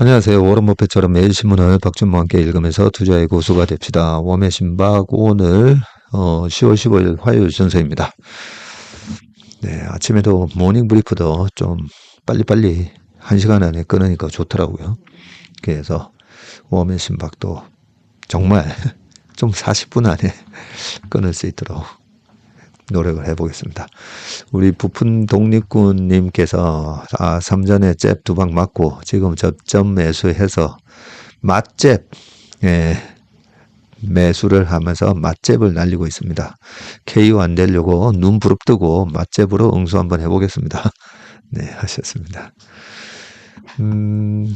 안녕하세요. 워런 버핏처럼 매일 신문을 박준모와 함께 읽으면서 투자의 고수가 됩시다. 웜의 신박 오늘 10월 15일 화요일 순서입니다. 네, 아침에도 모닝 브리프도 좀 빨리빨리 1시간 안에 끊으니까 좋더라고요. 그래서 웜의 신박도 정말 좀 40분 안에 끊을 수 있도록 노력을 해보겠습니다. 우리 부푼 독립군님께서 삼전에 잽 2방 맞고 지금 접점 매수해서 맛잽 매수를 하면서 맛잽을 날리고 있습니다. KO 안 되려고 눈 부릅뜨고 맛잽으로 응수 한번 해보겠습니다. 네, 하셨습니다.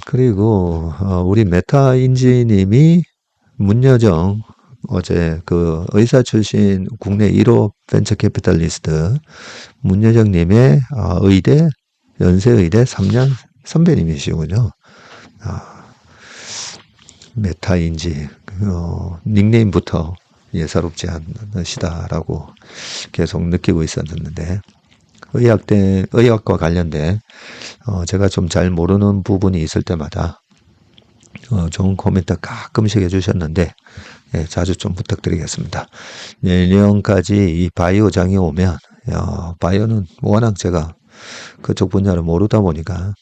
그리고 우리 메타인지님이 문여정 어제 그 의사 출신 국내 1호 벤처 캐피탈리스트 문여정님의 의대 연세의대 3년 선배님이시군요. 메타인지 닉네임부터 예사롭지 않으시다라고 계속 느끼고 있었는데 의학과 관련된 제가 좀 잘 모르는 부분이 있을 때마다 좋은 코멘트 가끔씩 해주셨는데 자주 좀 부탁드리겠습니다. 내년까지 이 바이오장이 오면 바이오는 워낙 제가 그쪽 분야를 모르다 보니까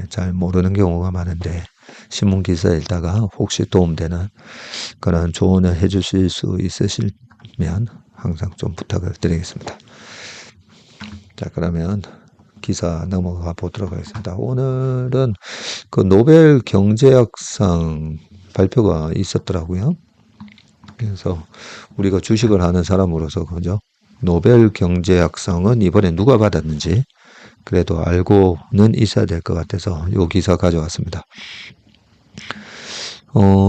잘 모르는 경우가 많은데 신문 기사 읽다가 혹시 도움되는 그런 조언을 해주실 수 있으시면 항상 좀 부탁을 드리겠습니다. 자, 그러면 기사 넘어가 보도록 하겠습니다. 오늘은 그 노벨 경제학상 발표가 있었더라고요. 그래서 우리가 주식을 하는 사람으로서 그죠? 노벨 경제학상은 이번에 누가 받았는지 그래도 알고는 있어야 될 것 같아서 이 기사 가져왔습니다.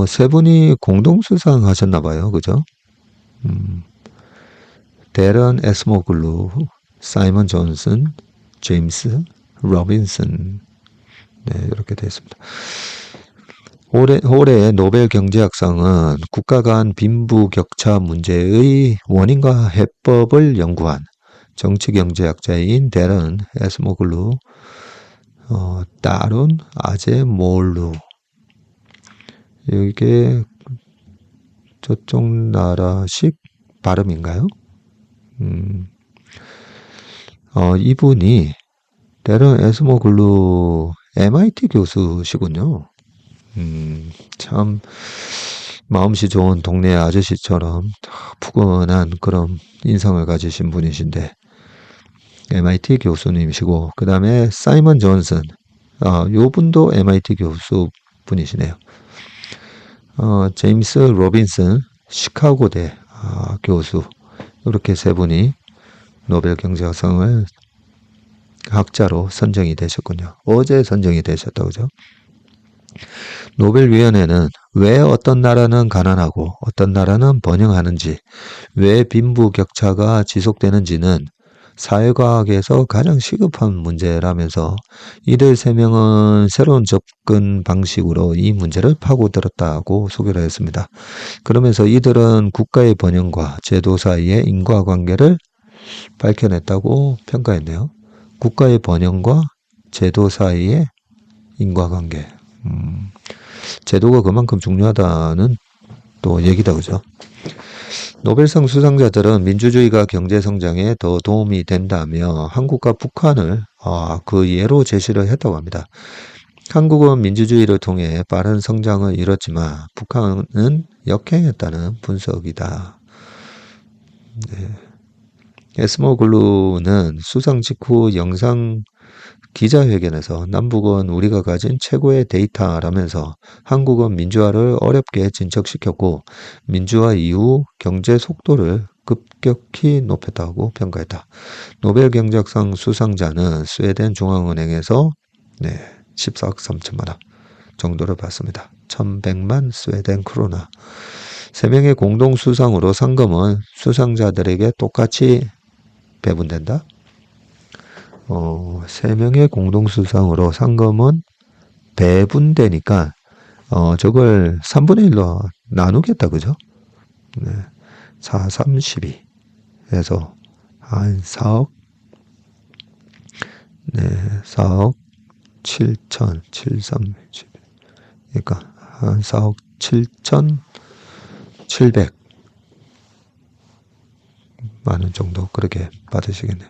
세 분이 공동 수상하셨나 봐요. 그죠? 데런 에스모글루, 사이먼 존슨, 제임스 로빈슨. 네, 이렇게 되어 있습니다. 올해 노벨 경제학상은 국가 간 빈부격차 문제의 원인과 해법을 연구한 정치경제학자인 데런 에스모글루, 따룬 아제몰루. 이게 저쪽 나라식 발음인가요? 이분이 데런 에스모글루 MIT 교수시군요. 참 마음씨 좋은 동네 아저씨처럼 푸근한 그런 인상을 가지신 분이신데 MIT 교수님이시고 그 다음에 사이먼 존슨 요 분도 MIT 교수 분이시네요. 제임스 로빈슨 시카고대 교수 이렇게 세 분이 노벨 경제학상을 학자로 선정이 되셨군요. 어제 선정이 되셨다고 그죠? 노벨위원회는 왜 어떤 나라는 가난하고 어떤 나라는 번영하는지, 왜 빈부격차가 지속되는지는 사회과학에서 가장 시급한 문제라면서 이들 세 명은 새로운 접근 방식으로 이 문제를 파고들었다고 소개를 했습니다. 그러면서 이들은 국가의 번영과 제도 사이의 인과관계를 밝혀냈다고 평가했네요. 국가의 번영과 제도 사이의 인과관계. 제도가 그만큼 중요하다는 또 얘기다, 그죠? 노벨상 수상자들은 민주주의가 경제 성장에 더 도움이 된다며 한국과 북한을 그 예로 제시를 했다고 합니다. 한국은 민주주의를 통해 빠른 성장을 이뤘지만 북한은 역행했다는 분석이다. 네. 에스모글루는 수상 직후 영상 기자회견에서 남북은 우리가 가진 최고의 데이터라면서 한국은 민주화를 어렵게 진척시켰고 민주화 이후 경제 속도를 급격히 높였다고 평가했다. 노벨 경제학상 수상자는 스웨덴 중앙은행에서 14억 3천만 원 정도를 받습니다. 1100만 스웨덴 크로나. 3명의 공동 수상으로 상금은 수상자들에게 똑같이 배분된다. 3명의 공동수상으로 상금은 배분되니까, 저걸 3분의 1로 나누겠다, 그죠? 네. 4, 3, 12 해서 한 4억, 4억 7천, 7, 3, 12. 그러니까 한 4억 7,700만 원 정도 그렇게 받으시겠네요.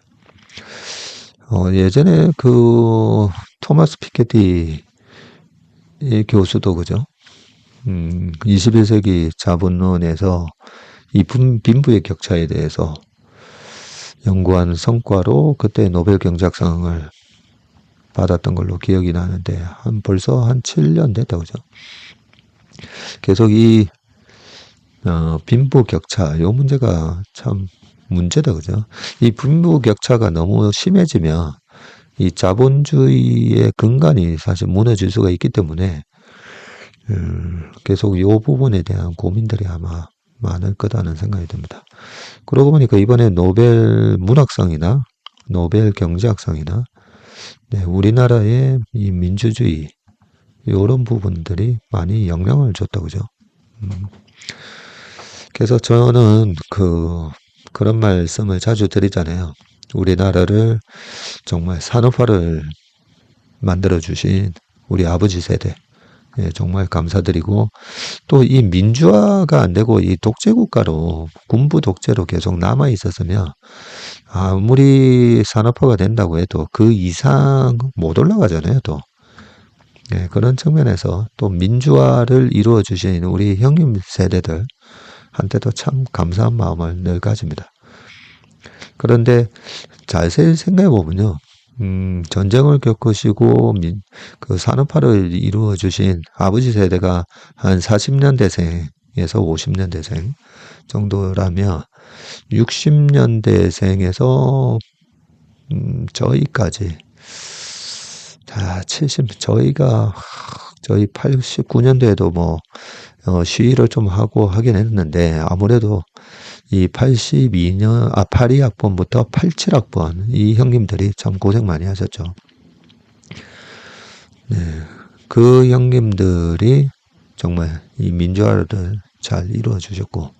예전에 그 토마스 피케티 교수도 그죠? 21세기 자본론에서 이 빈부의 격차에 대해서 연구한 성과로 그때 노벨 경제학상을 받았던 걸로 기억이 나는데 벌써 한 7년 됐다 그죠? 계속 이 빈부 격차 요 문제가 참 문제다 그죠? 이 빈부 격차가 너무 심해지면 이 자본주의의 근간이 사실 무너질 수가 있기 때문에 계속 요 부분에 대한 고민들이 아마 많을 거다는 생각이 듭니다. 그러고 보니까 이번에 노벨 문학상이나 노벨 경제학상이나 네, 우리나라의 이 민주주의 이런 부분들이 많이 영향을 줬다 그죠? 그래서 저는 그런 말씀을 자주 드리잖아요. 우리나라를 정말 산업화를 만들어 주신 우리 아버지 세대 예, 정말 감사드리고 또 이 민주화가 안 되고 이 독재 국가로 군부 독재로 계속 남아 있었으면 아무리 산업화가 된다고 해도 그 이상 못 올라가잖아요. 또 예, 그런 측면에서 또 민주화를 이루어 주신 우리 형님 세대들 한테도 참 감사한 마음을 늘 가집니다. 그런데 자세히 생각해 보면요. 전쟁을 겪으시고 그 산업화를 이루어 주신 아버지 세대가 한 40년대생에서 50년대생 정도라면 60년대생에서 저희까지 다 저희 89년도에도 뭐 시위를 좀 하고 하긴 했는데 아무래도 이 82학번부터 87학번 이 형님들이 참 고생 많이 하셨죠. 네, 그 형님들이 정말 이 민주화를 잘 이루어 주셨고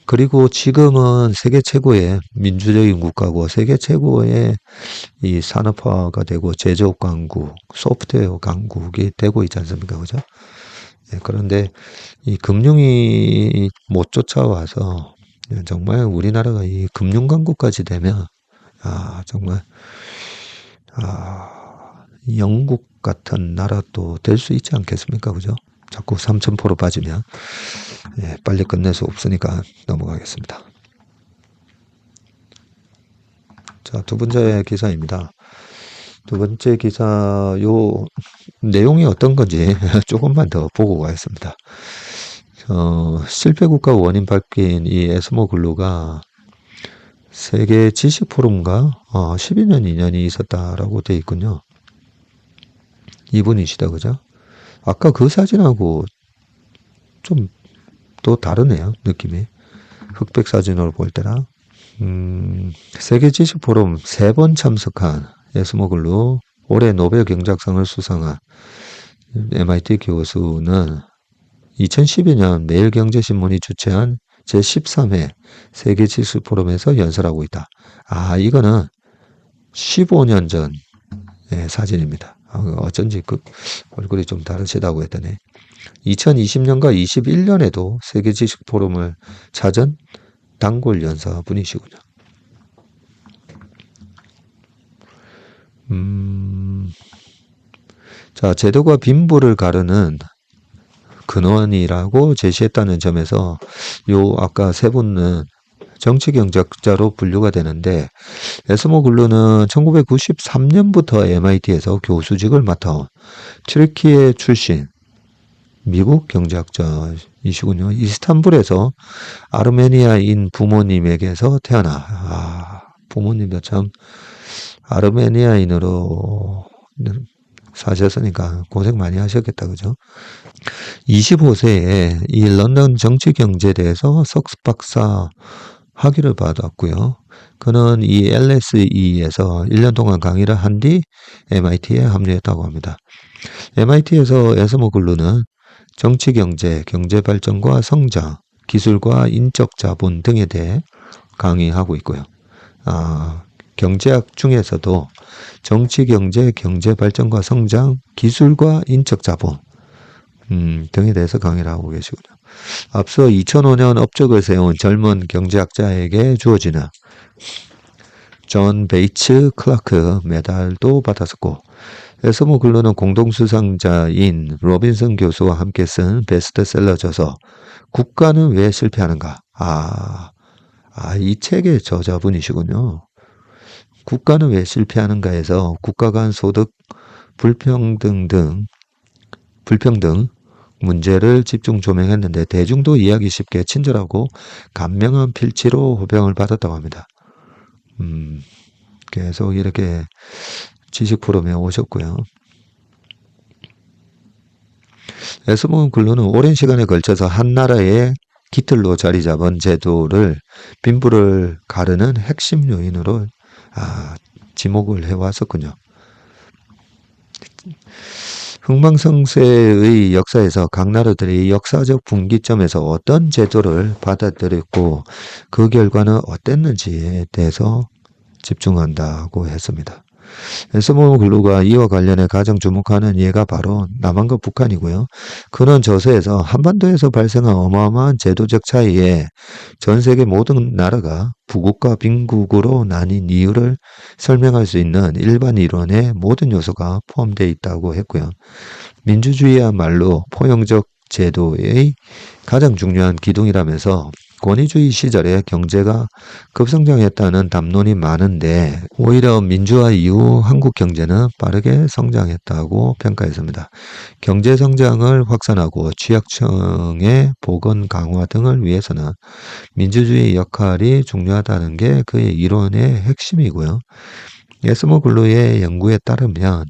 그리고 지금은 세계 최고의 민주적인 국가고 세계 최고의 이 산업화가 되고 제조업 강국, 소프트웨어 강국이 되고 있지 않습니까? 그죠? 네, 그런데 이 금융이 못 쫓아와서 정말 우리나라가 이 금융 강국까지 되면 정말 영국 같은 나라도 될 수 있지 않겠습니까? 그죠? 자꾸 3,000% 빠지면 예, 빨리 끝낼 수 없으니까 넘어가겠습니다. 자, 두 번째 기사입니다. 두 번째 기사 요 내용이 어떤 건지 조금만 더 보고 가겠습니다. 실패 국가 원인 밝힌 이 에스모 글루가 세계 지식 포럼과 12년 인연이 있었다라고 되어 있군요. 이분이시다 그죠? 아까 그 사진하고 좀 또 다르네요 느낌이. 흑백 사진으로 볼 때랑 세계 지식 포럼 3번 참석한 에스모 글루 올해 노벨 경제학상을 수상한 MIT 교수는 2012년 매일경제신문이 주최한 제13회 세계 지식 포럼에서 연설하고 있다. 이거는 15년 전 사진입니다. 어쩐지 그 얼굴이 좀 다르시다고 했더니 2020년과 21년에도 세계 지식 포럼을 찾은 단골 연사분이시군요. 자, 제도가 빈부를 가르는 근원이라고 제시했다는 점에서 아까 세 분은 정치경제학자로 분류가 되는데 에스모 글루는 1993년부터 MIT에서 교수직을 맡아온 튀르키예 출신 미국 경제학자이시군요. 이스탄불에서 아르메니아인 부모님에게서 태어나 부모님도 참 아르메니아인으로 사셨으니까 고생 많이 하셨겠다 그죠? 25세에 이 런던 정치경제대에서 석박사 학위를 받았고요. 그는 이 LSE에서 1년 동안 강의를 한 뒤 MIT에 합류했다고 합니다. MIT에서 에스모 글루는 정치경제, 경제발전과 성장, 기술과 인적 자본 등에 대해 강의하고 있고요. 경제학 중에서도 정치경제, 경제발전과 성장, 기술과 인적 자본 등에 대해서 강의를 하고 계시군요. 앞서 2005년 업적을 세운 젊은 경제학자에게 주어지는 존 베이츠 클라크 메달도 받았었고, 에스모 글루는 공동수상자인 로빈슨 교수와 함께 쓴 베스트셀러 저서 국가는 왜 실패하는가? 이 책의 저자분이시군요. 국가는 왜 실패하는가에서 국가 간 소득 불평등 문제를 집중 조명했는데 대중도 이해하기 쉽게 친절하고 감명한 필지로 호평을 받았다고 합니다. 계속 이렇게 지식 포럼에 오셨고요. 에스모 글루는 오랜 시간에 걸쳐서 한 나라의 기틀로 자리 잡은 제도를 빈부를 가르는 핵심 요인으로 지목을 해왔었군요. 흥망성쇠의 역사에서 각 나라들이 역사적 분기점에서 어떤 제도를 받아들였고 그 결과는 어땠는지에 대해서 집중한다고 했습니다. 에스모 글루가 이와 관련해 가장 주목하는 예가 바로 남한과 북한이고요. 그는 저서에서 한반도에서 발생한 어마어마한 제도적 차이에 전 세계 모든 나라가 부국과 빈국으로 나뉜 이유를 설명할 수 있는 일반 이론의 모든 요소가 포함되어 있다고 했고요. 민주주의야말로 포용적 제도의 가장 중요한 기둥이라면서 권위주의 시절에 경제가 급성장했다는 담론이 많은데 오히려 민주화 이후 한국 경제는 빠르게 성장했다고 평가했습니다. 경제 성장을 확산하고 취약층의 보건 강화 등을 위해서는 민주주의 역할이 중요하다는 게 그의 이론의 핵심이고요. 에스모 글루의 연구에 따르면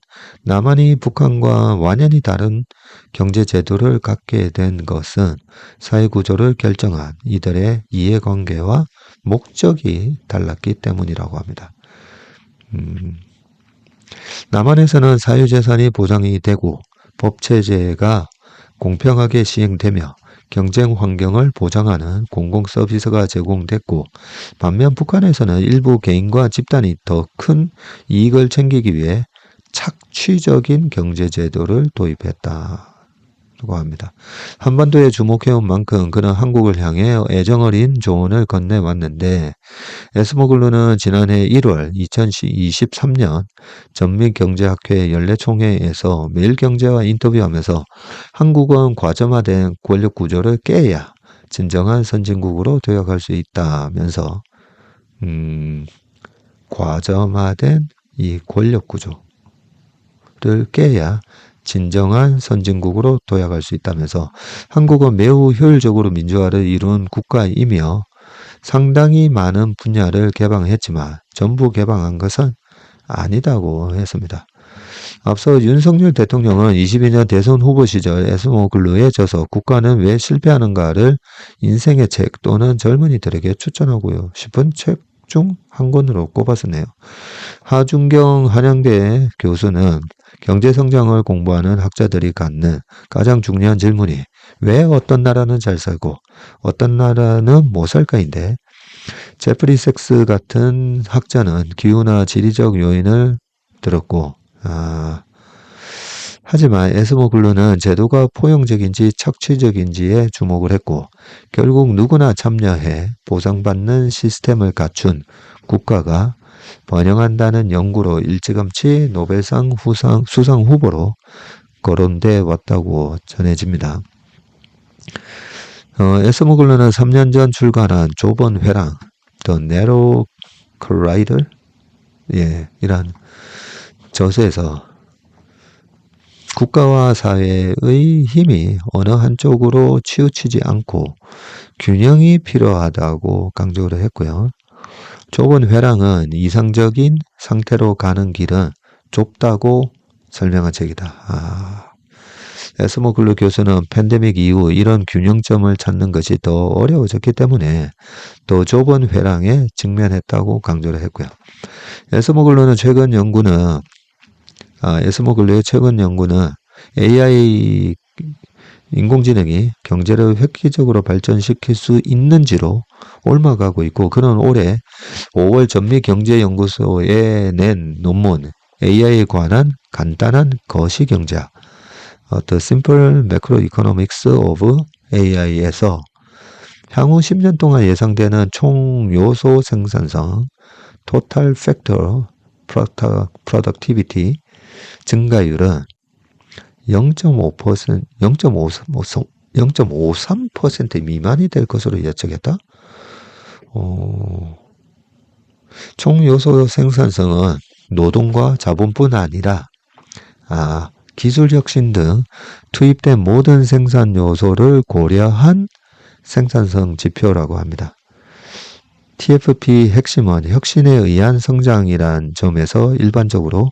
남한이 북한과 완연히 다른 경제 제도를 갖게 된 것은 사회 구조를 결정한 이들의 이해관계와 목적이 달랐기 때문이라고 합니다. 남한에서는 사유재산이 보장이 되고 법체제가 공평하게 시행되며 경쟁 환경을 보장하는 공공서비스가 제공됐고, 반면 북한에서는 일부 개인과 집단이 더 큰 이익을 챙기기 위해 착취적인 경제제도를 도입했다고 합니다. 한반도에 주목해온 만큼 그는 한국을 향해 애정어린 조언을 건네왔는데, 에스모 글루는 지난해 1월 2023년 전민경제학회 연례총회에서 매일경제와 인터뷰하면서 한국은 과점화된 권력구조를 깨야 진정한 선진국으로 도약할 수 있다면서 과점화된 이 권력구조를 깨야 진정한 선진국으로 도약할 수 있다면서 한국은 매우 효율적으로 민주화를 이룬 국가이며 상당히 많은 분야를 개방했지만 전부 개방한 것은 아니다고 했습니다. 앞서 윤석열 대통령은 22년 대선 후보 시절 에스모 글루에 져서 국가는 왜 실패하는가를 인생의 책 또는 젊은이들에게 추천하고 싶은 책 중 한 권으로 꼽았었네요. 하준경 한양대 교수는 경제성장을 공부하는 학자들이 갖는 가장 중요한 질문이 왜 어떤 나라는 잘 살고 어떤 나라는 못 살까인데, 제프리 섹스 같은 학자는 기후나 지리적 요인을 들었고, 하지만 에스모 글루는 제도가 포용적인지 착취적인지에 주목을 했고, 결국 누구나 참여해 보상받는 시스템을 갖춘 국가가 번영한다는 연구로 일찌감치 노벨상 수상 후보로 거론돼 왔다고 전해집니다. 에스모 글루는 3년 전 출간한 좁은 회랑 The Narrow Corridor 이란 저서에서 국가와 사회의 힘이 어느 한쪽으로 치우치지 않고 균형이 필요하다고 강조를 했고요. 좁은 회랑은 이상적인 상태로 가는 길은 좁다고 설명한 책이다. 에스모 글루 교수는 팬데믹 이후 이런 균형점을 찾는 것이 더 어려워졌기 때문에 더 좁은 회랑에 직면했다고 강조를 했고요. 에스모 글루의 최근 연구는 AI 인공지능이 경제를 획기적으로 발전시킬 수 있는지로 옮아가고 있고, 그는 올해 5월 전미경제연구소에 낸 논문 AI에 관한 간단한 거시경제학 The Simple Macroeconomics of AI에서 향후 10년 동안 예상되는 총 요소 생산성, Total Factor Productivity 증가율은 0.5%, 0.53% 미만이 될 것으로 예측했다. 총 요소 생산성은 노동과 자본뿐 아니라 기술 혁신 등 투입된 모든 생산 요소를 고려한 생산성 지표라고 합니다. TFP 핵심은 혁신에 의한 성장이란 점에서 일반적으로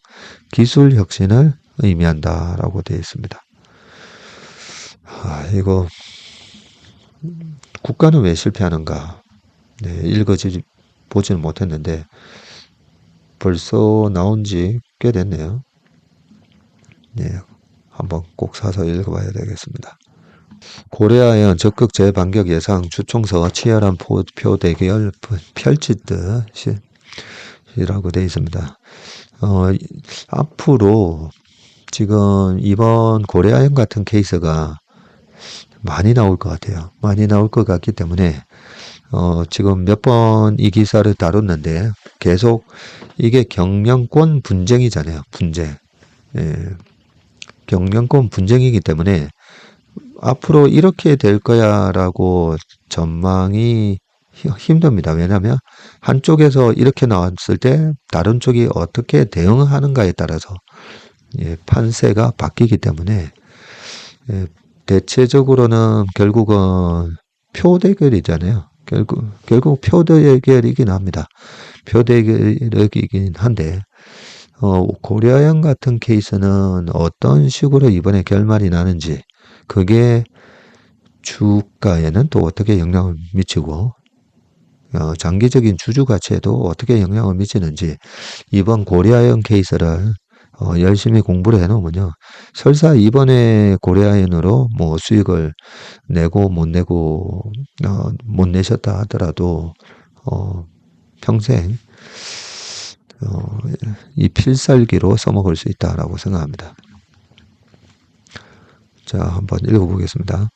기술 혁신을 의미한다라고 되어 있습니다. 이거 국가는 왜 실패하는가? 네, 보지는 못했는데 벌써 나온 지 꽤 됐네요. 네, 한번 꼭 사서 읽어봐야 되겠습니다. 고려하연 적극 재반격 예상 주총서 치열한 표 대결 펼치듯이라고 되어 있습니다. 앞으로 지금 이번 고려하연 같은 케이스가 많이 나올 것 같아요. 많이 나올 것 같기 때문에 지금 몇 번 이 기사를 다뤘는데 계속 이게 경영권 분쟁이잖아요. 분쟁. 예. 경영권 분쟁이기 때문에 앞으로 이렇게 될 거야 라고 전망이 힘듭니다. 왜냐하면 한쪽에서 이렇게 나왔을 때 다른 쪽이 어떻게 대응하는가에 따라서 판세가 바뀌기 때문에 대체적으로는 결국은 표 대결이잖아요. 결국 표 대결이긴 합니다. 표 대결이긴 한데 고려하연 같은 케이스는 어떤 식으로 이번에 결말이 나는지 그게 주가에는 또 어떻게 영향을 미치고 장기적인 주주 가치에도 어떻게 영향을 미치는지 이번 고려하연 케이스를 열심히 공부를 해놓으면요. 설사 이번에 고려하연으로 뭐 수익을 내고 못 내셨다 하더라도 평생 이 필살기로 써먹을 수 있다라고 생각합니다. 자, 한번 읽어보겠습니다.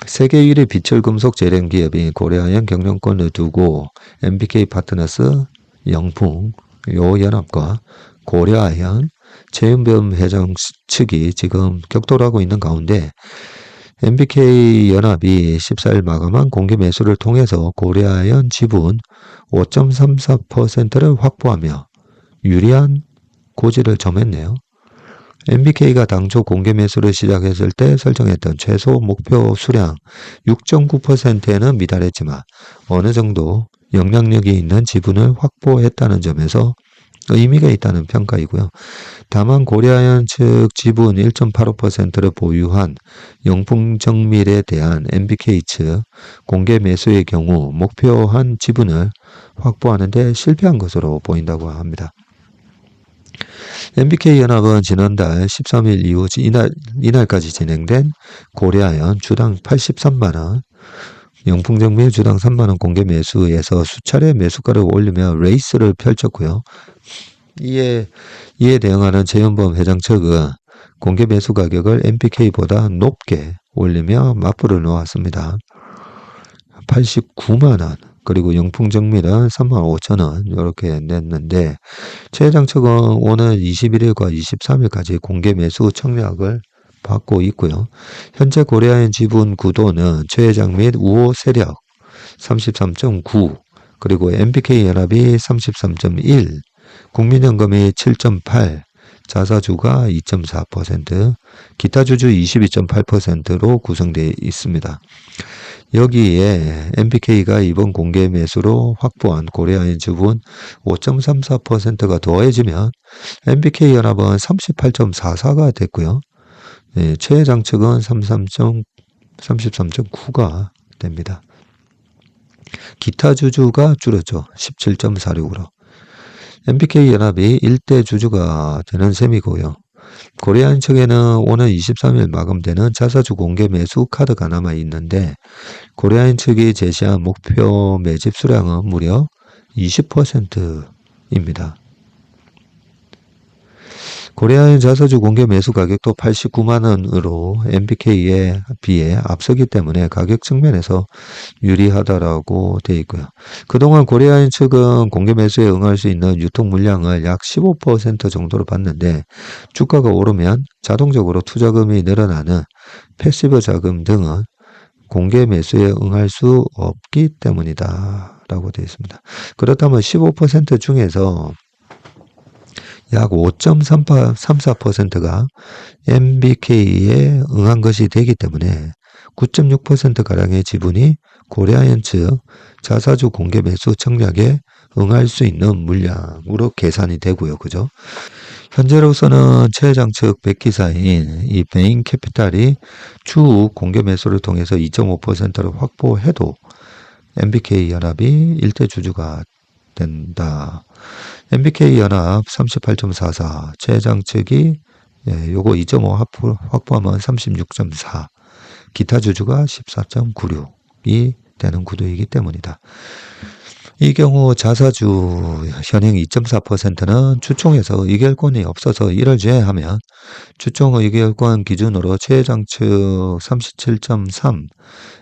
세계 1위 비철금속 재련 기업인 고려하연 경영권을 두고 MBK 파트너스, 영풍, 요연합과 고려하연, 최은범 회장 측이 지금 격돌하고 있는 가운데 MBK 연합이 14일 마감한 공개 매수를 통해서 고려하연 지분 5.34%를 확보하며 유리한 고지를 점했네요. MBK가 당초 공개 매수를 시작했을 때 설정했던 최소 목표 수량 6.9%에는 미달했지만 어느 정도 영향력이 있는 지분을 확보했다는 점에서 의미가 있다는 평가이고요. 다만 고려하연 측 지분 1.85%를 보유한 영풍정밀에 대한 MBK 측 공개 매수의 경우 목표한 지분을 확보하는 데 실패한 것으로 보인다고 합니다. MBK연합은 지난달 13일 이후 이날까지 진행된 고려하연 주당 83만원, 영풍정밀 주당 3만원 공개 매수에서 수차례 매수가를 올리며 레이스를 펼쳤고요. 이에 대응하는 최은범 회장 측은 공개 매수 가격을 MBK보다 높게 올리며 맞불을 놓았습니다. 89만원, 그리고 영풍정밀은 35,000원 이렇게 냈는데 최 회장 측은 오늘 21일과 23일까지 공개 매수 청약을 받고 있고요. 현재 고려하연 지분 구도는 최 회장 및 우호 세력 33.9, 그리고 MBK연합이 33.1, 국민연금이 7.8, 자사주가 2.4%, 기타 주주 22.8%로 구성되어 있습니다. 여기에 MBK가 이번 공개 매수로 확보한 고려하연 지분 5.34%가 더해지면 MBK연합은 38.44가 됐고요. 최 회장 측은 33.9가 됩니다. 기타 주주가 줄었죠. 17.46으로. MBK연합이 1대 주주가 되는 셈이고요. 고려하연 측에는 오늘 23일 마감되는 자사주 공개 매수 카드가 남아 있는데 고려하연 측이 제시한 목표 매집 수량은 무려 20%입니다. 고려아연 자사주 공개 매수 가격도 89만원으로 MBK에 비해 앞서기 때문에 가격 측면에서 유리하다라고 되어 있고요. 그동안 고려아연 측은 공개 매수에 응할 수 있는 유통 물량을 약 15% 정도로 봤는데 주가가 오르면 자동적으로 투자금이 늘어나는 패시브 자금 등은 공개 매수에 응할 수 없기 때문이다 라고 되어 있습니다. 그렇다면 15% 중에서 약 5.34%가 MBK에 응한 것이 되기 때문에 9.6%가량의 지분이 고려아연 측 자사주 공개 매수 청약에 응할 수 있는 물량으로 계산이 되고요. 그죠? 현재로서는 최 회장 측 백기사인 이 베인캐피탈이 추후 공개 매수를 통해서 2.5%를 확보해도 MBK 연합이 일대 주주가 된다. MBK 연합 38.44, 최 회장 측이 요거 2.5 확보하면 36.4, 기타 주주가 14.96이 되는 구도이기 때문이다. 이 경우 자사주 현행 2.4%는 주총에서 의결권이 없어서 이를 제외하면 주총 의결권 기준으로 최 회장 측 37.3,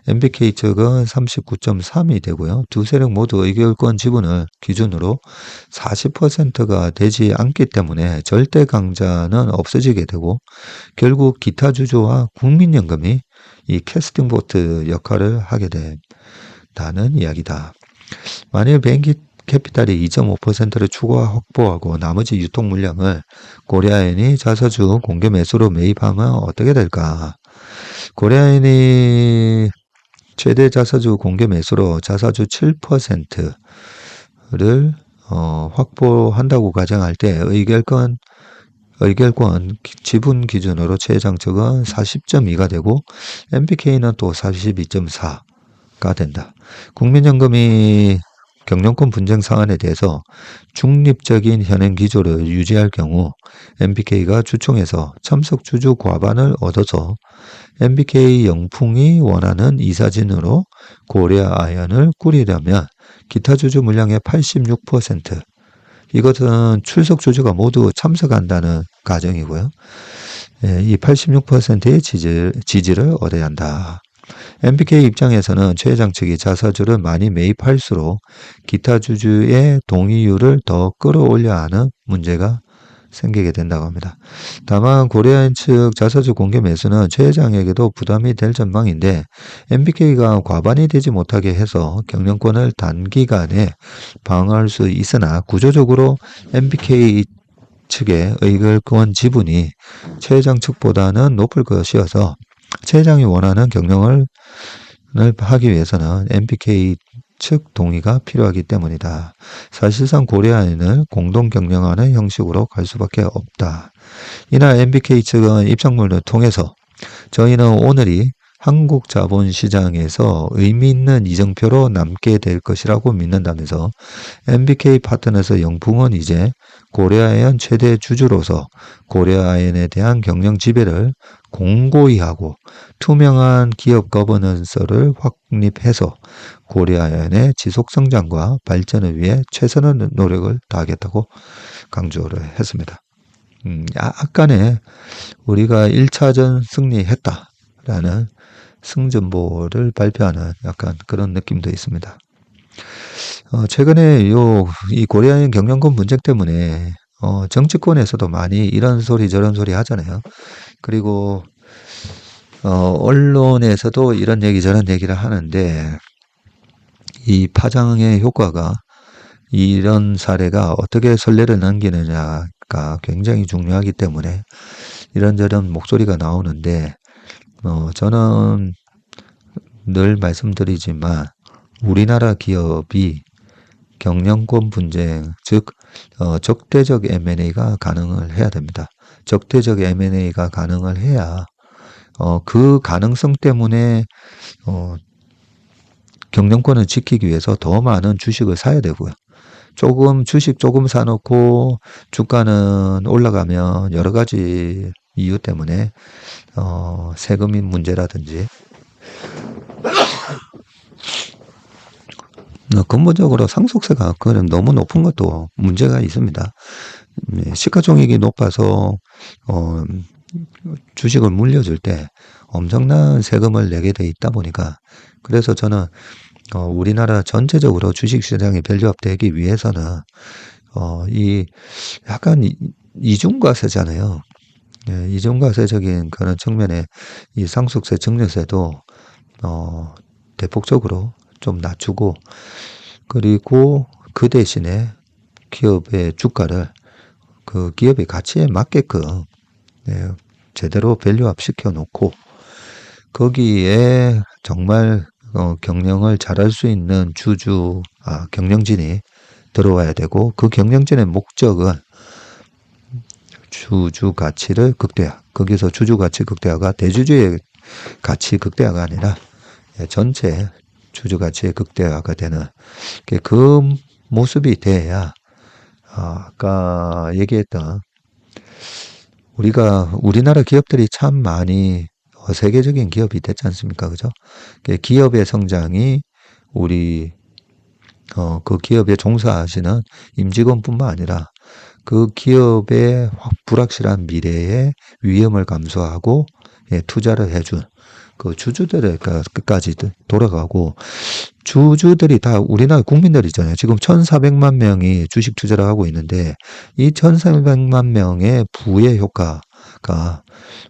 MBK 측은 39.3이 되고요. 두 세력 모두 의결권 지분을 기준으로 40%가 되지 않기 때문에 절대 강자는 없어지게 되고 결국 기타 주주와 국민연금이 이 캐스팅 보트 역할을 하게 된다는 이야기다. 만일 베인기 캐피탈이 2.5%를 추가 확보하고 나머지 유통 물량을 고려아연이 자사주 공개 매수로 매입하면 어떻게 될까? 고려아연이 최대 자사주 공개 매수로 자사주 7%를 확보한다고 가정할 때 의결권 지분 기준으로 최 회장 측은 40.2가 되고 MBK는 또 42.4가 된다. 국민연금이 경영권 분쟁 사안에 대해서 중립적인 현행 기조를 유지할 경우 MBK가 주총에서 참석 주주 과반을 얻어서 MBK 영풍이 원하는 이사진으로 고려아연을 꾸리려면 기타 주주 물량의 86%, 이것은 출석 주주가 모두 참석한다는 가정이고요. 이 86%의 지지를 얻어야 한다. MBK 입장에서는 최 회장 측이 자사주를 많이 매입할수록 기타 주주의 동의율을 더 끌어올려야 하는 문제가 생기게 된다고 합니다. 다만 고려아연 측 자사주 공개 매수는 최 회장에게도 부담이 될 전망인데 MBK가 과반이 되지 못하게 해서 경영권을 단기간에 방어할 수 있으나 구조적으로 MBK 측의 의결권 지분이 최 회장 측보다는 높을 것이어서 최 회장이 원하는 경영을 하기 위해서는 MBK 측 동의가 필요하기 때문이다. 사실상 고려아연을 공동 경영하는 형식으로 갈 수밖에 없다. 이날 MBK 측은 입장문을 통해서 저희는 오늘이 한국 자본시장에서 의미 있는 이정표로 남게 될 것이라고 믿는다면서 MBK 파트너스 영풍은 이제 고려아연 최대 주주로서 고려아연에 대한 경영 지배를 공고히 하고 투명한 기업 거버넌스를 확립해서 고려아연의 지속성장과 발전을 위해 최선의 노력을 다하겠다고 강조를 했습니다. 약간의 우리가 1차전 승리했다라는 승전보를 발표하는 약간 그런 느낌도 있습니다. 최근에 이 고려아연 경영권 분쟁 때문에 정치권에서도 많이 이런 소리 저런 소리 하잖아요. 그리고 언론에서도 이런 얘기 저런 얘기를 하는데 이 파장의 효과가 이런 사례가 어떻게 선례를 남기느냐가 굉장히 중요하기 때문에 이런저런 목소리가 나오는데 저는 늘 말씀드리지만 우리나라 기업이 경영권 분쟁, 즉 적대적 M&A가 가능을 해야 됩니다. 적대적 M&A가 가능을 해야 그 가능성 때문에 경영권을 지키기 위해서 더 많은 주식을 사야 되고요. 주식 조금 사놓고 주가는 올라가면 여러 가지 이유 때문에 세금 문제라든지 근본적으로 상속세가 너무 높은 것도 문제가 있습니다. 시가총액이 높아서 주식을 물려줄 때 엄청난 세금을 내게 돼 있다 보니까, 그래서 저는 우리나라 전체적으로 주식시장이 밸류업되기 위해서는 이 약간 이중과세잖아요. 예, 이중과세적인 그런 측면에 이 상속세, 증여세도 대폭적으로 좀 낮추고, 그리고 그 대신에 기업의 주가를 그 기업의 가치에 맞게끔 제대로 밸류업 시켜 놓고, 거기에 정말 경영을 잘할 수 있는 경영진이 들어와야 되고, 그 경영진의 목적은 주주 가치를 극대화. 거기서 주주 가치 극대화가 대주주의 가치 극대화가 아니라 전체 주주 가치의 극대화가 되는 그 모습이 돼야, 아까 얘기했던 우리나라 기업들이 참 많이 세계적인 기업이 됐지 않습니까? 그죠? 기업의 성장이 그 기업에 종사하시는 임직원뿐만 아니라 그 기업의 불확실한 미래의 위험을 감수하고 투자를 해준 그 주주들의 끝까지 돌아가고, 주주들이 다 우리나라 국민들이잖아요. 지금 1,400만 명이 주식 투자를 하고 있는데, 이 1,400만 명의 부의 효과가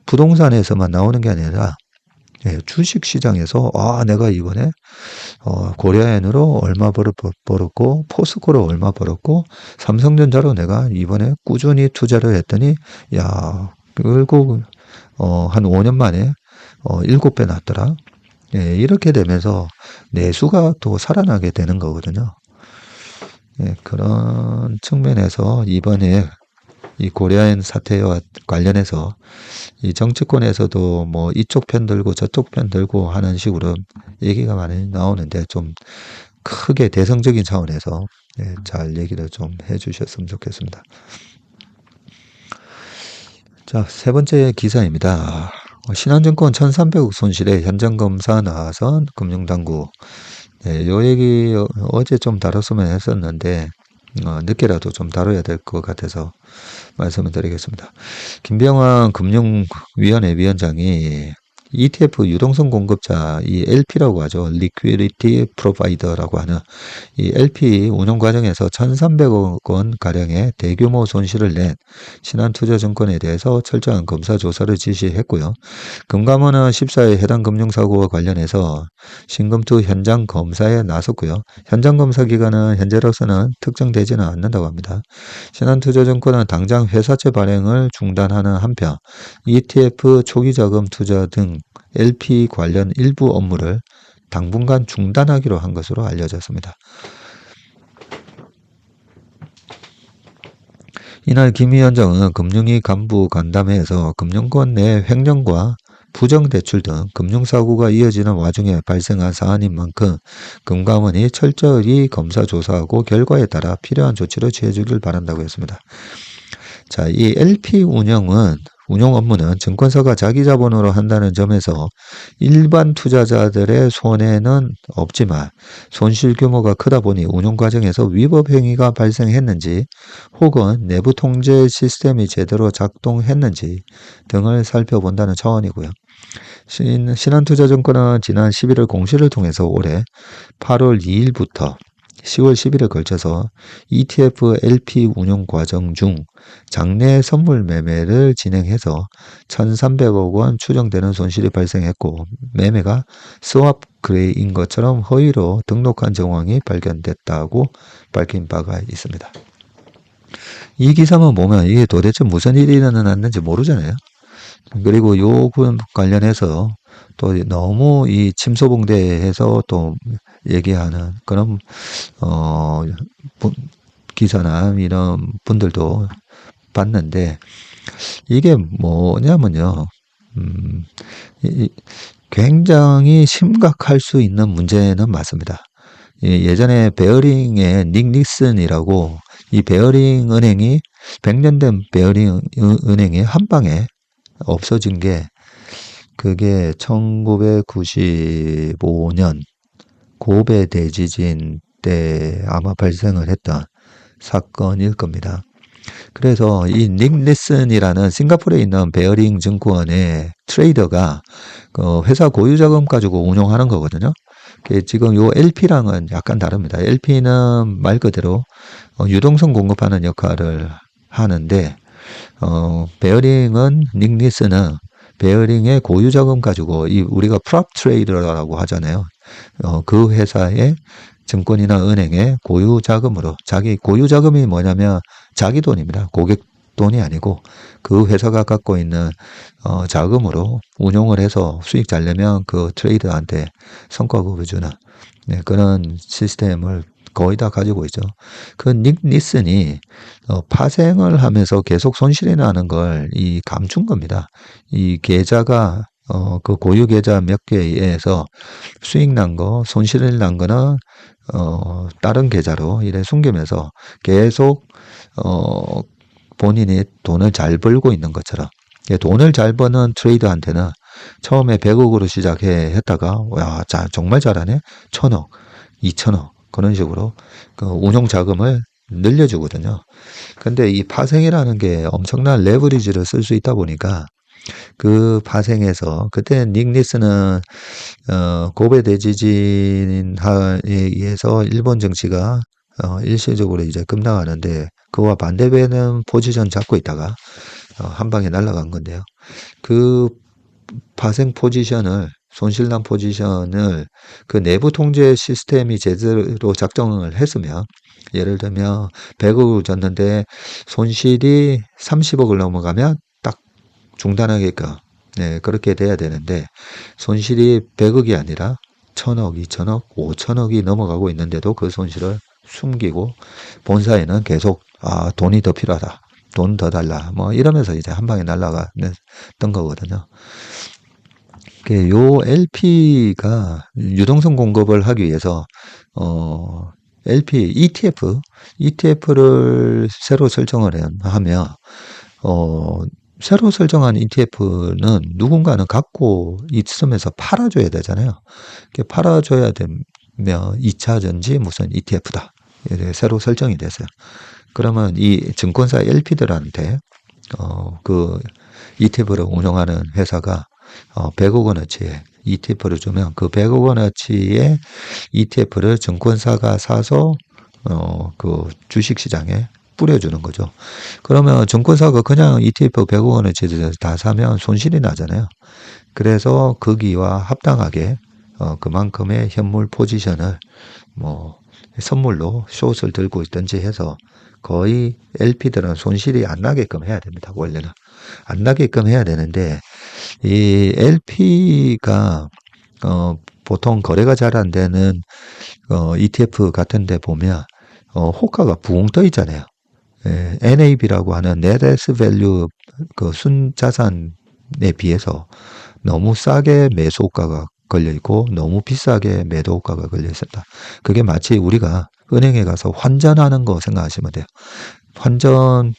부동산에서만 나오는 게 아니라 주식 시장에서 내가 이번에 고려엔으로 얼마 벌었고, 포스코로 얼마 벌었고, 삼성전자로 내가 이번에 꾸준히 투자를 했더니 결국 한 5년 만에 7배 났더라. 이렇게 되면서 내수가 또 살아나게 되는 거거든요. 그런 측면에서 이번에 이 고려엔 사태와 관련해서 이 정치권에서도 뭐 이쪽 편 들고 저쪽 편 들고 하는 식으로 얘기가 많이 나오는데, 좀 크게 대성적인 차원에서 잘 얘기를 좀 해주셨으면 좋겠습니다. 자, 세 번째 기사입니다. 신한증권 1,300억 손실에 현장검사 나선 금융당국. 요 얘기 어제 좀 다뤘으면 했었는데, 늦게라도 좀 다뤄야 될 것 같아서 말씀을 드리겠습니다. 김병환 금융위원회 위원장이 ETF 유동성 공급자, 이 LP라고 하죠. Liquidity Provider라고 하는 이 LP 운영 과정에서 1,300억 원 가량의 대규모 손실을 낸 신한투자증권에 대해서 철저한 검사 조사를 지시했고요. 금감원은 14일 해당 금융사고와 관련해서 신금투 현장 검사에 나섰고요. 현장 검사 기간은 현재로서는 특정되지는 않는다고 합니다. 신한투자증권은 당장 회사채 발행을 중단하는 한편 ETF 초기 자금 투자 등 LP 관련 일부 업무를 당분간 중단하기로 한 것으로 알려졌습니다. 이날 김 위원장은 금융위 간부 간담회에서 금융권 내 횡령과 부정대출 등 금융사고가 이어지는 와중에 발생한 사안인 만큼 금감원이 철저히 검사 조사하고 결과에 따라 필요한 조치를 취해주길 바란다고 했습니다. 자, 이 LP 운용 업무는 증권사가 자기 자본으로 한다는 점에서 일반 투자자들의 손해는 없지만 손실 규모가 크다 보니 운용 과정에서 위법 행위가 발생했는지 혹은 내부 통제 시스템이 제대로 작동했는지 등을 살펴본다는 차원이고요. 신한투자증권은 지난 11월 공시를 통해서 올해 8월 2일부터 10월 10일에 걸쳐서 ETF LP 운용 과정 중 장내 선물 매매를 진행해서 1,300억 원 추정되는 손실이 발생했고, 매매가 스왑 거래인 것처럼 허위로 등록한 정황이 발견됐다고 밝힌 바가 있습니다. 이 기사만 보면 이게 도대체 무슨 일이 일어났는지 모르잖아요. 그리고 요 관련해서 또 너무 이 침소봉대해서 또 얘기하는 그런 기사나 이런 분들도 봤는데, 이게 뭐냐면요, 굉장히 심각할 수 있는 문제는 맞습니다. 예전에 베어링의 닉 닉슨이라고, 이 베어링 은행이 100년 된 베어링 은행이 한 방에 없어진 게, 그게 1995년 고베 대지진 때 아마 발생을 했던 사건일 겁니다. 그래서 이 닉 니슨이라는 싱가포르에 있는 베어링 증권의 트레이더가 그 회사 고유 자금 가지고 운용하는 거거든요. 지금 요 LP랑은 약간 다릅니다. LP는 말 그대로 유동성 공급하는 역할을 하는데 베어링은 닉 니슨은 베어링의 고유 자금 가지고 이 우리가 프롭 트레이더라고 하잖아요. 그 회사의 증권이나 은행의 고유 자금으로 자기 고유 자금이 뭐냐면 자기 돈입니다. 고객 돈이 아니고 그 회사가 갖고 있는 자금으로 운용을 해서 수익 잘 내면 그 트레이더한테 성과급을 주는 네, 그런 시스템을 거의 다 가지고 있죠. 그 닉 니슨이 파생을 하면서 계속 손실이 나는 걸 이 감춘 겁니다. 이 계좌가 그 고유 계좌 몇 개에서 수익 난 거, 손실 난 거는 다른 계좌로 이래 숨기면서 계속 본인이 돈을 잘 벌고 있는 것처럼 돈을 잘 버는 트레이더한테는 처음에 100억으로 했다가 와, 정말 잘하네. 1000억, 2000억 그런 식으로 그 운용 자금을 늘려주거든요. 근데 이 파생이라는 게 엄청난 레버리지를 쓸 수 있다 보니까 그 파생에서 그때 닉 니스는 고베 대지진에 의해서 일본 정치가 일시적으로 이제 급락하는데 그와 반대되는 포지션 잡고 있다가 한 방에 날아간 건데요. 그 파생 포지션을 손실난 포지션을 그 내부 통제 시스템이 제대로 작동을 했으면 예를 들면 100억을 줬는데 손실이 30억을 넘어가면 딱 중단하게끔 네, 그렇게 돼야 되는데 손실이 100억이 아니라 1000억, 2000억, 5000억이 넘어가고 있는데도 그 손실을 숨기고 본사에는 계속 돈이 더 필요하다. 돈 더 달라. 뭐 이러면서 이제 한 방에 날아갔던 거거든요. 요 LP가 유동성 공급을 하기 위해서 LP ETF를 새로 설정을 하면 새로 설정한 ETF는 누군가는 갖고 있으면서 팔아줘야 되잖아요. 팔아줘야 되면 2차 전지 무슨 ETF다. 새로 설정이 됐어요. 그러면 이 증권사 LP들한테 그 ETF를 운영하는 회사가 100억 원어치의 ETF를 주면 그 100억 원어치의 ETF를 증권사가 사서 그 주식시장에 뿌려주는 거죠. 그러면 증권사가 그냥 ETF 100억 원어치를 다 사면 손실이 나잖아요. 그래서 거기와 합당하게 그만큼의 현물 포지션을 뭐 선물로 숏을 들고 있든지 해서 거의 LP들은 손실이 안 나게끔 해야 됩니다. 원래는 안 나게끔 해야 되는데 이 LP가 보통 거래가 잘 안 되는 ETF 같은 데 보면 호가가 붕 떠 있잖아요. NAV라고 하는 Net Asset Value 그 순자산에 비해서 너무 싸게 매수호가가 걸려 있고 너무 비싸게 매도호가가 걸려 있습니다. 그게 마치 우리가 은행에 가서 환전하는 거 생각하시면 돼요.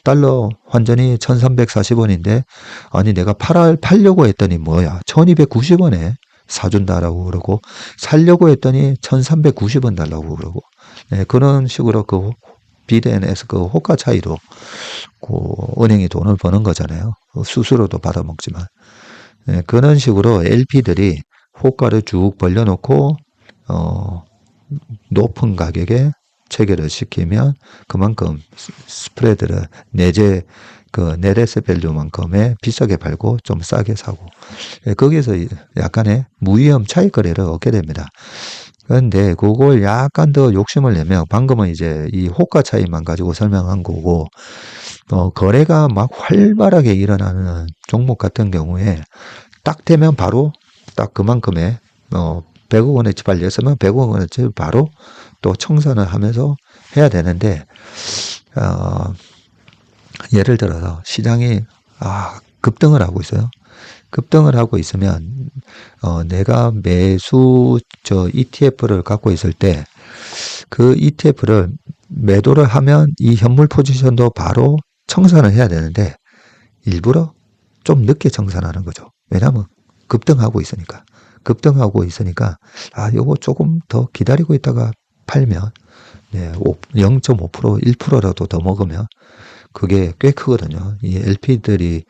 달러 환전이 1340원인데 아니 내가 팔려고 했더니 뭐야 1290원에 사준다라고 그러고 살려고 했더니 1390원 달라고 그러고 네, 그런 식으로 그 비대NS 그 호가 차이로 그 은행이 돈을 버는 거잖아요. 수수료도 받아먹지만 네, 그런 식으로 LP들이 호가를 쭉 벌려놓고 높은 가격에 체결을 시키면 그만큼 스프레드를 내재 그 네레스 밸류만큼의 비싸게 팔고 좀 싸게 사고 거기에서 약간의 무위험 차익 거래를 얻게 됩니다. 그런데 그걸 약간 더 욕심을 내면 방금은 이제 이 호가 차이만 가지고 설명한 거고 거래가 막 활발하게 일어나는 종목 같은 경우에 딱 되면 바로 딱 그만큼의 100억 원어치 팔렸으면 100억 원어치 바로 또 청산을 하면서 해야 되는데 예를 들어서 시장이 급등을 하고 있어요. 급등을 하고 있으면 내가 매수 ETF를 갖고 있을 때 그 ETF를 매도를 하면 이 현물 포지션도 바로 청산을 해야 되는데 일부러 좀 늦게 청산하는 거죠. 왜냐하면 급등하고 있으니까 요거 조금 더 기다리고 있다가 팔면 0.5% 1%라도 더 먹으면 그게 꽤 크거든요. 이 LP들이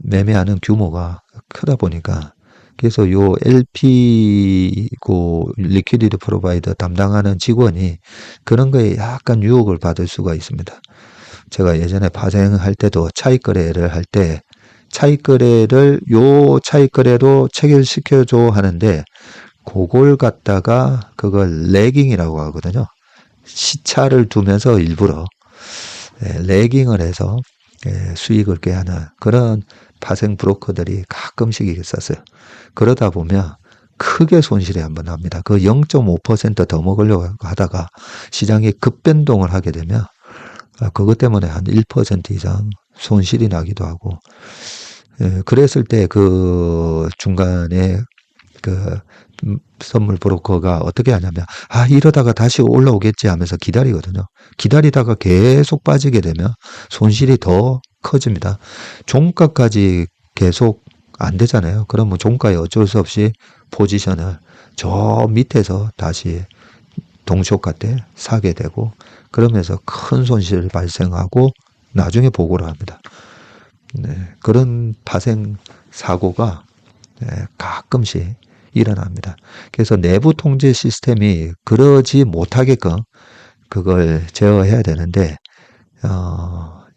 매매하는 규모가 크다 보니까 그래서 요 LP고 리퀴디티 프로바이더 담당하는 직원이 그런 거에 약간 유혹을 받을 수가 있습니다. 제가 예전에 파생할 때도 차익 거래를 할 때 차익 거래를 요 차익 거래로 체결시켜줘 하는데 그걸 갖다가 그걸 레깅이라고 하거든요. 시차를 두면서 일부러 레깅을 해서 수익을 꾀하는 그런 파생 브로커들이 가끔씩 있었어요. 그러다 보면 크게 손실이 한번 납니다. 그 0.5%더 먹으려고 하다가 시장이 급변동을 하게 되면 그것 때문에 한 1% 이상 손실이 나기도 하고 그랬을 때 그 중간에 그 선물 브로커가 어떻게 하냐면 이러다가 다시 올라오겠지 하면서 기다리거든요. 기다리다가 계속 빠지게 되면 손실이 더 커집니다. 종가까지 계속 안 되잖아요. 그러면 종가에 어쩔 수 없이 포지션을 저 밑에서 다시 동시효과 때 사게 되고 그러면서 큰 손실이 발생하고 나중에 보고를 합니다. 그런 파생 사고가 가끔씩 일어납니다. 그래서 내부 통제 시스템이 그러지 못하게끔 그걸 제어해야 되는데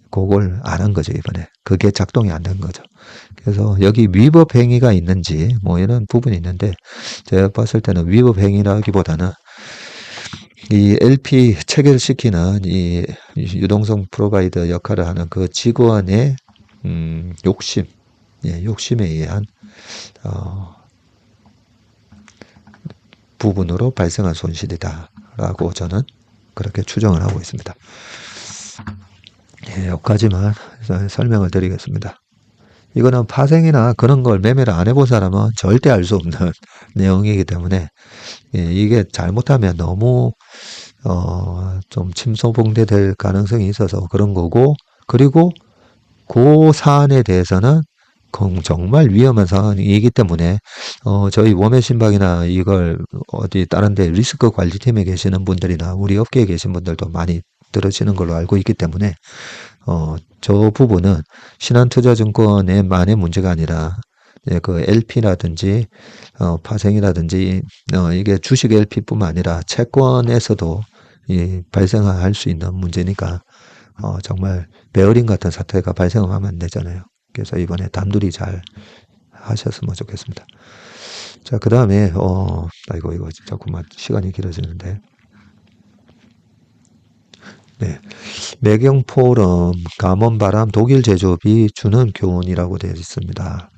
그걸 안 한 거죠, 이번에. 그게 작동이 안 된 거죠. 그래서 여기 위법 행위가 있는지 뭐 이런 부분이 있는데 제가 봤을 때는 위법 행위라기보다는 이 LP 체결시키는 이 유동성 프로바이더 역할을 하는 그 직원의 욕심에 의한 부분으로 발생한 손실이다라고 저는 그렇게 추정을 하고 있습니다. 여기까지만 설명을 드리겠습니다. 이거는 파생이나 그런 걸 매매를 안 해본 사람은 절대 알 수 없는 내용이기 때문에 이게 잘못하면 너무 좀 침소봉대 될 가능성이 있어서 그런 거고 그리고 그 사안에 대해서는 정말 위험한 상황이기 때문에 저희 웜의신박이나 이걸 어디 다른 데 리스크 관리팀에 계시는 분들이나 우리 업계에 계신 분들도 많이 들으시는 걸로 알고 있기 때문에 저 부분은 신한투자증권에만의 문제가 아니라 그 LP라든지 파생이라든지 이게 주식 LP뿐만 아니라 채권에서도 발생할 수 있는 문제니까 정말 베어링 같은 사태가 발생하면 안 되잖아요. 그래서 이번에 단둘이 잘 하셨으면 좋겠습니다. 자, 그 다음에 이거 자꾸만 시간이 길어지는데 매경포럼 감원바람 독일 제조업이 주는 교훈이라고 되어 있습니다.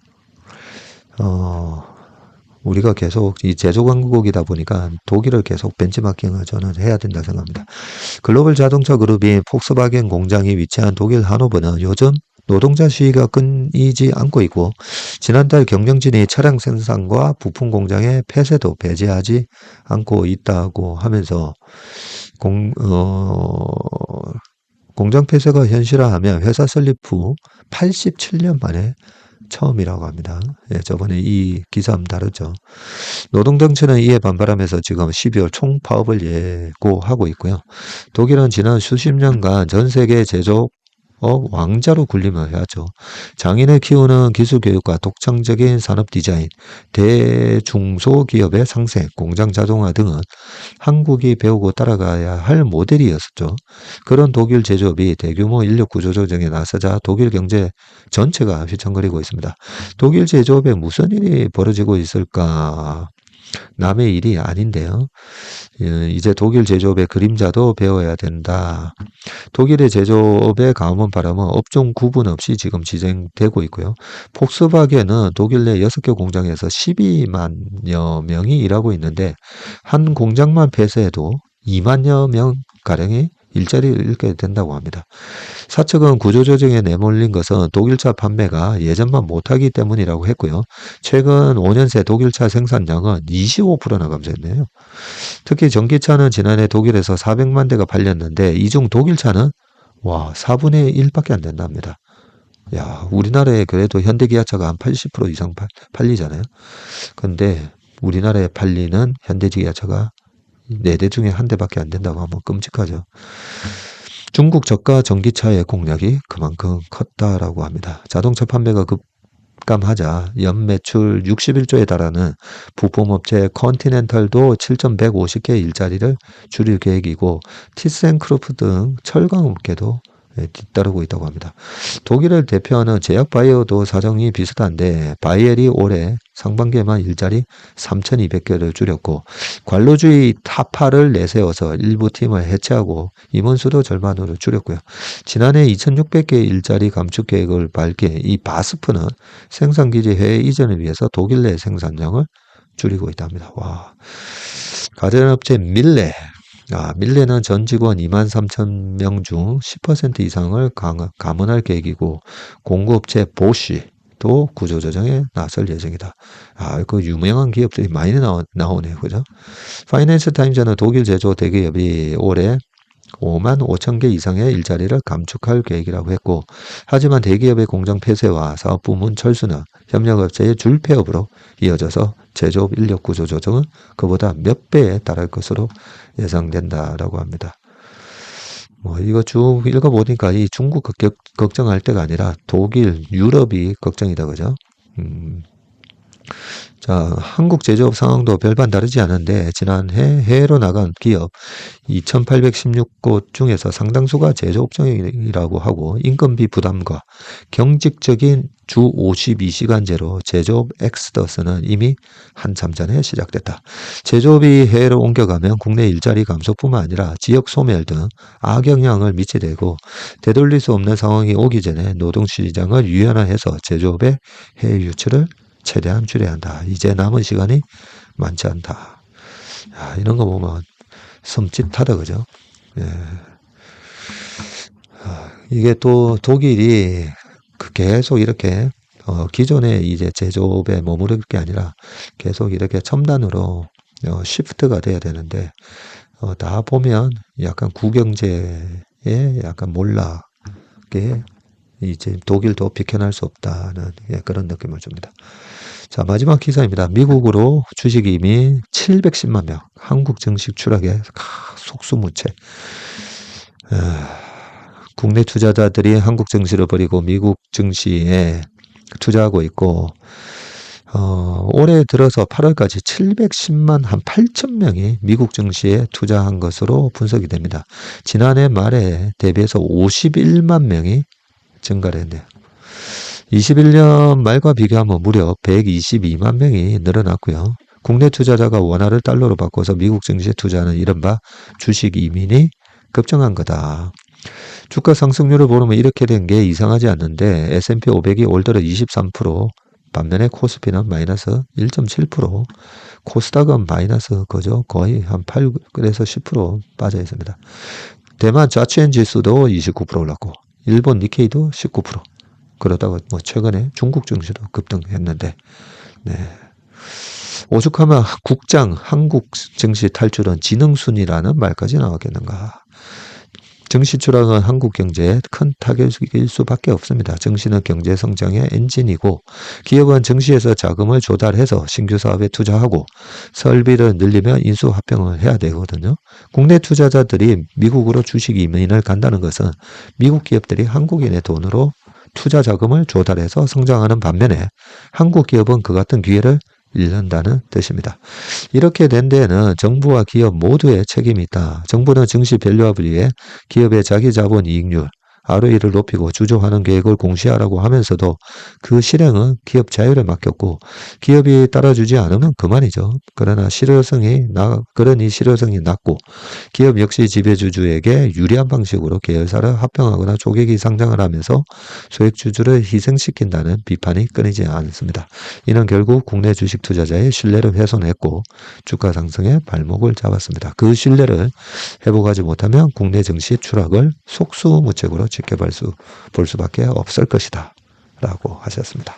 우리가 계속 이 제조 강국이다 보니까 독일을 계속 벤치마킹을 저는 해야 된다 생각합니다. 글로벌 자동차 그룹인 폭스바겐 공장이 위치한 독일 하노버는 요즘 노동자 시위가 끊이지 않고 있고 지난달 경영진이 차량 생산과 부품 공장의 폐쇄도 배제하지 않고 있다고 하면서 공장 폐쇄가 현실화하면 회사 설립 후 87년 만에 처음이라고 합니다. 저번에 이 기사 한번 다뤘죠. 노동정치는 이에 반발하면서 지금 12월 총파업을 예고하고 있고요. 독일은 지난 수십 년간 전 세계 제조업 왕자로 군림을 해왔죠. 장인을 키우는 기술 교육과 독창적인 산업 디자인, 대중소기업의 상생, 공장 자동화 등은 한국이 배우고 따라가야 할 모델이었었죠. 그런 독일 제조업이 대규모 인력 구조 조정에 나서자 독일 경제 전체가 휘청거리고 있습니다. 독일 제조업에 무슨 일이 벌어지고 있을까? 남의 일이 아닌데요. 이제 독일 제조업의 그림자도 배워야 된다. 독일의 제조업의 가뭄 바람은 업종 구분 없이 지금 진행되고 있고요. 폭스바겐은 독일 내 6개 공장에서 12만여 명이 일하고 있는데 한 공장만 폐쇄해도 2만여 명가량이 일자리를 잃게 된다고 합니다. 사측은 구조조정에 내몰린 것은 독일차 판매가 예전만 못하기 때문이라고 했고요. 최근 5년 새 독일차 생산량은 25%나 감소했네요. 특히 전기차는 지난해 독일에서 400만 대가 팔렸는데 이 중 독일차는 4분의 1밖에 안 된답니다. 우리나라에 그래도 현대기아차가 한 80% 이상 팔리잖아요. 근데 우리나라에 팔리는 현대기아차가 4대 중에 한 대밖에 안 된다고 하면 끔찍하죠. 중국 저가 전기차의 공략이 그만큼 컸다라고 합니다. 자동차 판매가 급감하자 연매출 61조에 달하는 부품업체 컨티넨탈도 7,150개 일자리를 줄일 계획이고 티센크루프 등 철강업계도 뒤따르고 있다고 합니다. 독일을 대표하는 제약 바이오도 사정이 비슷한데 바이엘이 올해 상반기에만 일자리 3,200개를 줄였고 관료주의 타파를 내세워서 일부 팀을 해체하고 임원수도 절반으로 줄였고요. 지난해 2,600개 일자리 감축 계획을 밝힌 이 바스프는 생산기지 해외 이전을 위해서 독일 내 생산량을 줄이고 있답니다. 와, 가전업체 밀레. 밀레는 전 직원 23,000명 중 10% 이상을 감원할 계획이고 공구업체 보쉬도 구조조정에 나설 예정이다. 그 유명한 기업들이 많이 나오네요. 그죠? 파이낸스 타임즈는 독일 제조 대기업이 올해 5만 5천 개 이상의 일자리를 감축할 계획이라고 했고 하지만 대기업의 공장 폐쇄와 사업 부문 철수는 협력업체의 줄폐업으로 이어져서 제조업 인력 구조 조정은 그보다 몇 배에 달할 것으로 예상된다라고 합니다. 이거 쭉 읽어보니까 이 중국 걱정할 때가 아니라 독일, 유럽이 걱정이다. 그죠? 자, 한국 제조업 상황도 별반 다르지 않은데 지난해 해외로 나간 기업 2,816곳 중에서 상당수가 제조업종이라고 하고 인건비 부담과 경직적인 주 52시간제로 제조업 엑스더스는 이미 한참 전에 시작됐다. 제조업이 해외로 옮겨가면 국내 일자리 감소뿐만 아니라 지역 소멸 등 악영향을 미치게 되고 되돌릴 수 없는 상황이 오기 전에 노동시장을 유연화해서 제조업의 해외 유출을 최대한 줄여야 한다. 이제 남은 시간이 많지 않다. 이런 거 보면 섬찟하다. 그죠? 예. 이게 또 독일이 계속 이렇게 기존의 이제 제조업에 머무를 게 아니라 계속 이렇게 첨단으로 시프트가 돼야 되는데 다 보면 약간 구경제에 약간 몰락에 이제 독일도 비켜날 수 없다는 그런 느낌을 줍니다. 자, 마지막 기사입니다. 미국으로 주식 이민 710만 명, 한국 증시 추락에 속수무책. 국내 투자자들이 한국 증시를 버리고 미국 증시에 투자하고 있고 올해 들어서 8월까지 710만 한 8천 명이 미국 증시에 투자한 것으로 분석이 됩니다. 지난해 말에 대비해서 51만 명이 증가를 했네요. 21년 말과 비교하면 무려 122만 명이 늘어났고요. 국내 투자자가 원화를 달러로 바꿔서 미국 증시에 투자하는 이른바 주식 이민이 급증한 거다. 주가 상승률을 보면 이렇게 된 게 이상하지 않는데 S&P 500이 올 들어 23%, 반면에 코스피는 마이너스 1.7%, 코스닥은 마이너스 그죠? 거의 한 8에서 10% 빠져 있습니다. 대만 자치엔 지수도 29% 올랐고 일본 니케이도 19%. 그러다가 최근에 중국 증시도 급등했는데, 네. 오죽하면 국장 한국 증시 탈출은 지능순이라는 말까지 나왔겠는가. 증시 추락은 한국 경제에 큰 타격일 수밖에 없습니다. 증시는 경제 성장의 엔진이고 기업은 증시에서 자금을 조달해서 신규 사업에 투자하고 설비를 늘리면 인수합병을 해야 되거든요. 국내 투자자들이 미국으로 주식 이민을 간다는 것은 미국 기업들이 한국인의 돈으로 투자 자금을 조달해서 성장하는 반면에 한국 기업은 그 같은 기회를 잃는다는 뜻입니다. 이렇게 된 데에는 정부와 기업 모두의 책임이 있다. 정부는 증시 밸류업을 위해 기업의 자기 자본 이익률, ROE를 높이고 주주환원 계획을 공시하라고 하면서도 그 실행은 기업 자율에 맡겼고 기업이 따라주지 않으면 그만이죠. 그러니 실효성이 낮고 기업 역시 지배주주에게 유리한 방식으로 계열사를 합병하거나 조객이 상장을 하면서 소액주주를 희생시킨다는 비판이 끊이지 않습니다. 이는 결국 국내 주식 투자자의 신뢰를 훼손했고 주가 상승에 발목을 잡았습니다. 그 신뢰를 회복하지 못하면 국내 증시 추락을 속수무책으로 지켜볼 수밖에 없을 것이다 라고 하셨습니다.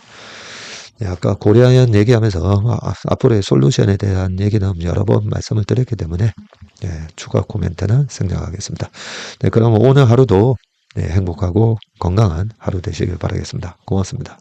네, 아까 고려아연 얘기하면서 앞으로의 솔루션에 대한 얘기는 여러 번 말씀을 드렸기 때문에 추가 코멘트는 생략하겠습니다. 네, 그럼 오늘 하루도 행복하고 건강한 하루 되시길 바라겠습니다. 고맙습니다.